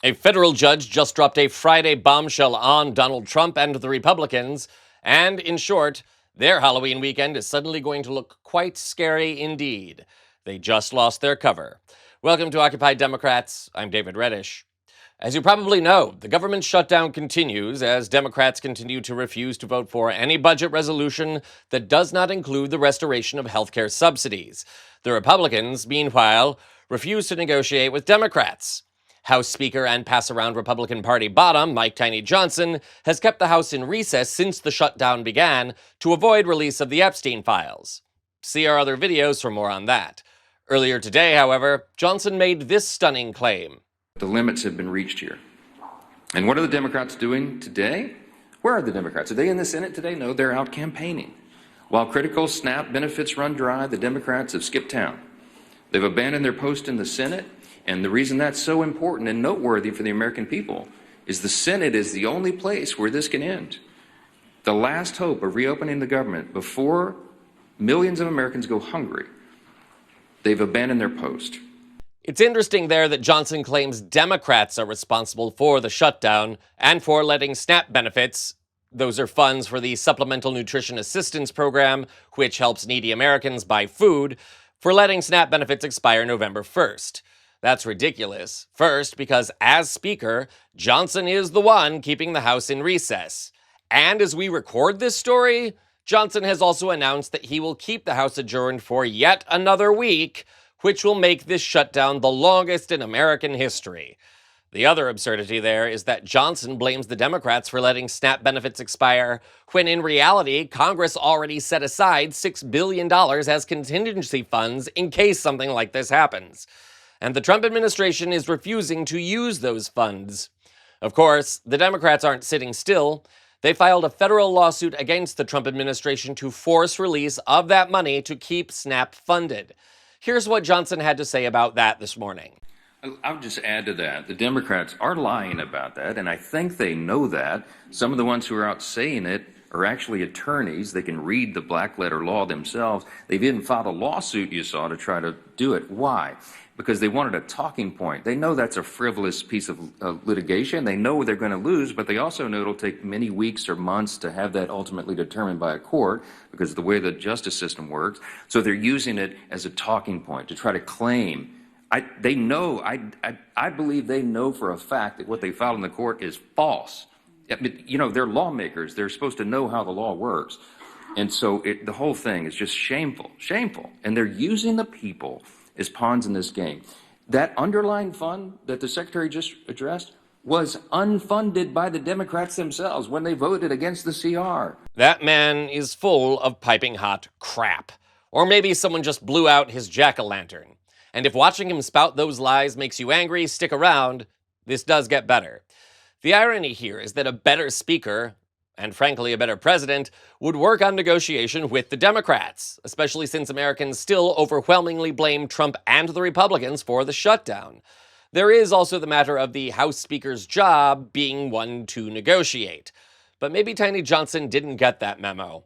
A federal judge just dropped a Friday bombshell on Donald Trump and the Republicans, and in short, their Halloween weekend is suddenly going to look quite scary indeed. They just lost their cover. Welcome to Occupy Democrats. I'm David Reddish. As you probably know, the government shutdown continues as Democrats continue to refuse to vote for any budget resolution that does not include the restoration of healthcare subsidies. The Republicans, meanwhile, refuse to negotiate with Democrats. House Speaker and pass-around Republican Party bottom, Mike Tiny Johnson, has kept the House in recess since the shutdown began to avoid release of the Epstein files. See our other videos for more on that. Earlier today, however, Johnson made this stunning claim. The limits have been reached here. And what are the Democrats doing today? Where are the Democrats? Are they in the Senate today? No, they're out campaigning. While critical SNAP benefits run dry, the Democrats have skipped town. They've abandoned their post in the Senate. And the reason that's so important and noteworthy for the American people is the Senate is the only place where this can end. The last hope of reopening the government before millions of Americans go hungry. They've abandoned their post. It's interesting there that Johnson claims Democrats are responsible for the shutdown and for letting SNAP benefits, those are funds for the Supplemental Nutrition Assistance Program, which helps needy Americans buy food, for letting SNAP benefits expire November 1st. That's ridiculous. First, because as Speaker, Johnson is the one keeping the House in recess. And as we record this story, Johnson has also announced that he will keep the House adjourned for yet another week, which will make this shutdown the longest in American history. The other absurdity there is that Johnson blames the Democrats for letting SNAP benefits expire, when in reality, Congress already set aside $6 billion as contingency funds in case something like this happens. And the Trump administration is refusing to use those funds. Of course, the Democrats aren't sitting still. They filed a federal lawsuit against the Trump administration to force release of that money to keep SNAP funded. Here's what Johnson had to say about that this morning. I'll just add to that. The Democrats are lying about that, and I think they know that. Some of the ones who are out saying it are actually attorneys. They can read the black letter law themselves. They've even filed a lawsuit, you saw, to try to do it. Why? Because they wanted a talking point. They know that's a frivolous piece of litigation. They know they're going to lose, but they also know it'll take many weeks or months to have that ultimately determined by a court because of the way the justice system works. So they're using it as a talking point to try to claim. I believe they know for a fact that what they filed in the court is false. You know, they're lawmakers. They're supposed to know how the law works. And so the whole thing is just shameful. And they're using the people as pawns in this game. That underlying fund that the Secretary just addressed was unfunded by the Democrats themselves when they voted against the CR. That man is full of piping hot crap. Or maybe someone just blew out his jack-o'-lantern. And if watching him spout those lies makes you angry, stick around. This does get better. The irony here is that a better speaker, and frankly a better president, would work on negotiation with the Democrats, especially since Americans still overwhelmingly blame Trump and the Republicans for the shutdown. There is also the matter of the House Speaker's job being one to negotiate. But maybe Tiny Johnson didn't get that memo.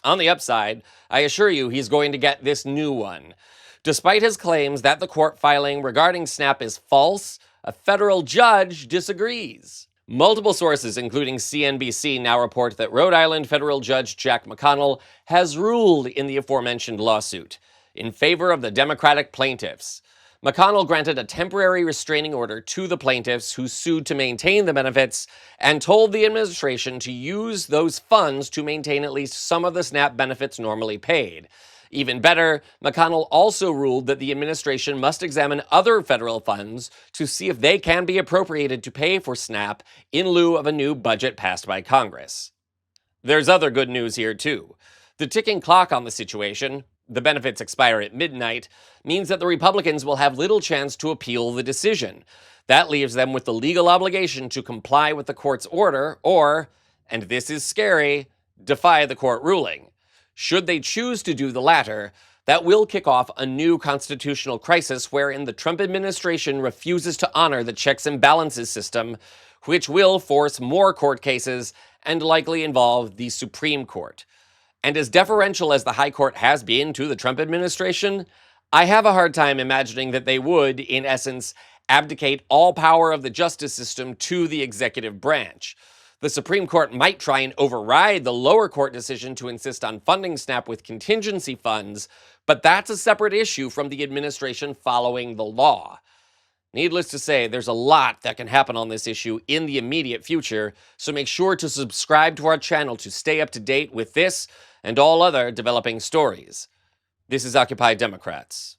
On the upside, I assure you he's going to get this new one. Despite his claims that the court filing regarding SNAP is false, a federal judge disagrees. Multiple sources, including CNBC, now report that Rhode Island federal judge Jack McConnell has ruled in the aforementioned lawsuit in favor of the Democratic plaintiffs. McConnell granted a temporary restraining order to the plaintiffs who sued to maintain the benefits and told the administration to use those funds to maintain at least some of the SNAP benefits normally paid. Even better, McConnell also ruled that the administration must examine other federal funds to see if they can be appropriated to pay for SNAP in lieu of a new budget passed by Congress. There's other good news here, too. The ticking clock on the situation, the benefits expire at midnight, means that the Republicans will have little chance to appeal the decision. That leaves them with the legal obligation to comply with the court's order or, and this is scary, defy the court ruling. Should they choose to do the latter, that will kick off a new constitutional crisis wherein the Trump administration refuses to honor the checks and balances system, which will force more court cases and likely involve the Supreme Court. And as deferential as the High Court has been to the Trump administration, I have a hard time imagining that they would, in essence, abdicate all power of the justice system to the executive branch. The Supreme Court might try and override the lower court decision to insist on funding SNAP with contingency funds, but that's a separate issue from the administration following the law. Needless to say, there's a lot that can happen on this issue in the immediate future, so make sure to subscribe to our channel to stay up to date with this and all other developing stories. This is Occupy Democrats.